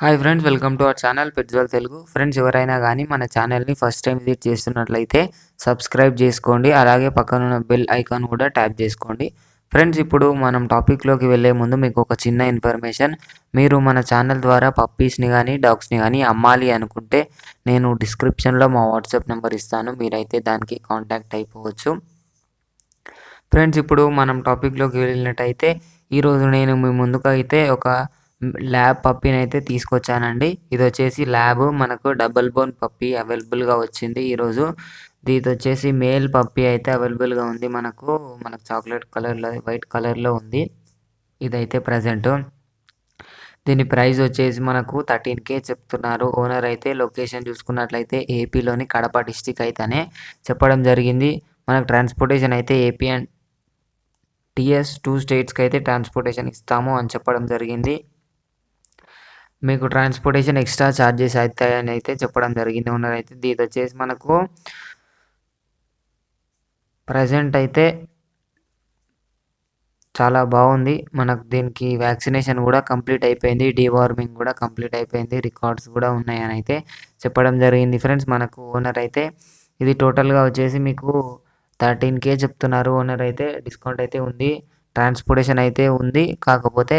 Hi friends, welcome to our channel పెట్జోల్ Telugu. Friends, ఎవరైనా కానీ మన ఛానల్ని ఫస్ట్ టైం విజిట్ చేస్తున్నట్లయితే సబ్స్క్రైబ్ చేసుకోండి. అలాగే పక్కన ఉన్న బెల్ ఐకాన్ కూడా ట్యాప్ చేసుకోండి. ఫ్రెండ్స్, ఇప్పుడు మనం టాపిక్లోకి వెళ్ళే ముందు మీకు ఒక చిన్న ఇన్ఫర్మేషన్. మీరు మన ఛానల్ ద్వారా పప్పీస్ని కానీ డాగ్స్ని కానీ అమ్మాలి అనుకుంటే నేను డిస్క్రిప్షన్లో మా వాట్సాప్ నెంబర్ ఇస్తాను. మీరైతే దానికి కాంటాక్ట్ అయిపోవచ్చు. ఫ్రెండ్స్, ఇప్పుడు మనం టాపిక్లోకి వెళ్ళినట్టయితే ఈరోజు నేను మీ ముందుకు అయితే ఒక ల్యాబ్ పప్పీని అయితే తీసుకొచ్చానండి. ఇది వచ్చేసి ల్యాబ్, మనకు డబుల్ బోన్ పప్పీ అవైలబుల్గా వచ్చింది ఈరోజు. ఇది వచ్చేసి మేల్ పప్పీ అయితే అవైలబుల్గా ఉంది. మనకు చాక్లెట్ కలర్లో, వైట్ కలర్లో ఉంది. ఇదైతే ప్రజెంట్ దీని ప్రైస్ వచ్చేసి మనకు 13K చెప్తున్నారు. ఓనర్ అయితే లొకేషన్ చూసుకున్నట్లయితే ఏపీలోని కడప డిస్టిక్ అయితేనే చెప్పడం జరిగింది. మనకు ట్రాన్స్పోర్టేషన్ అయితే ఏపీ అండ్ టీఎస్ 2 స్టేట్స్కి అయితే ట్రాన్స్పోర్టేషన్ ఇస్తాము అని చెప్పడం జరిగింది. మీకు ట్రాన్స్పోర్టేషన్ ఎక్స్ట్రా ఛార్జెస్ అవుతాయని అయితే చెప్పడం జరిగింది ఓనర్ అయితే. ఇది వచ్చేసి మనకు ప్రజెంట్ అయితే చాలా బాగుంది. మనకు దీనికి వ్యాక్సినేషన్ కూడా కంప్లీట్ అయిపోయింది, డీవార్మింగ్ కూడా కంప్లీట్ అయిపోయింది, రికార్డ్స్ కూడా ఉన్నాయని అయితే చెప్పడం జరిగింది. ఫ్రెండ్స్, మనకు ఓనర్ అయితే ఇది టోటల్గా వచ్చేసి మీకు 13K చెప్తున్నారు. ఓనర్ అయితే డిస్కౌంట్ అయితే ఉంది, ట్రాన్స్పోర్టేషన్ అయితే ఉంది, కాకపోతే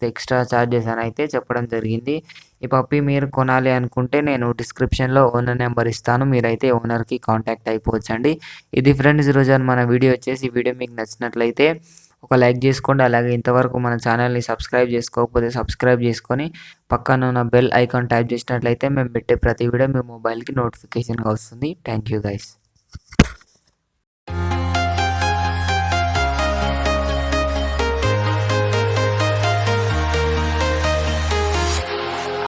ఎక్స్ట్రా ఛార్జెస్ అని అయితే చెప్పడం జరిగింది. ఈ పప్పీ మీరు కొనాలి అనుకుంటే నేను డిస్క్రిప్షన్లో ఓనర్ నెంబర్ ఇస్తాను. మీరైతే ఓనర్కి కాంటాక్ట్ అయిపోవచ్చండి. ఇది ఫ్రెండ్స్ ఈరోజు మన వీడియో వచ్చేసి. ఈ వీడియో మీకు నచ్చినట్లయితే ఒక లైక్ చేసుకోండి. అలాగే ఇంతవరకు మన ఛానల్ని సబ్స్క్రైబ్ చేసుకోకపోతే సబ్స్క్రైబ్ చేసుకొని పక్కన ఉన్న బెల్ ఐకాన్ ట్యాప్ చేసినట్లయితే మేము పెట్టే ప్రతి వీడియో మీ మొబైల్కి నోటిఫికేషన్గా వస్తుంది. Thank you guys.